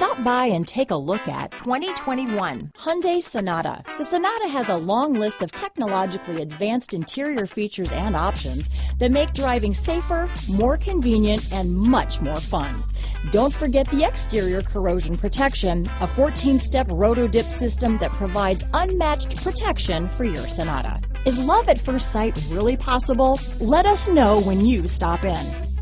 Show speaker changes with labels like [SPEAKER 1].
[SPEAKER 1] Stop by and take a look at 2021 Hyundai Sonata. The Sonata has a long list of technologically advanced interior features and options that make driving safer, more convenient, and much more fun. Don't forget the exterior corrosion protection, a 14-step roto-dip system that provides unmatched protection for your Sonata. Is love at first sight really possible? Let us know when you stop in.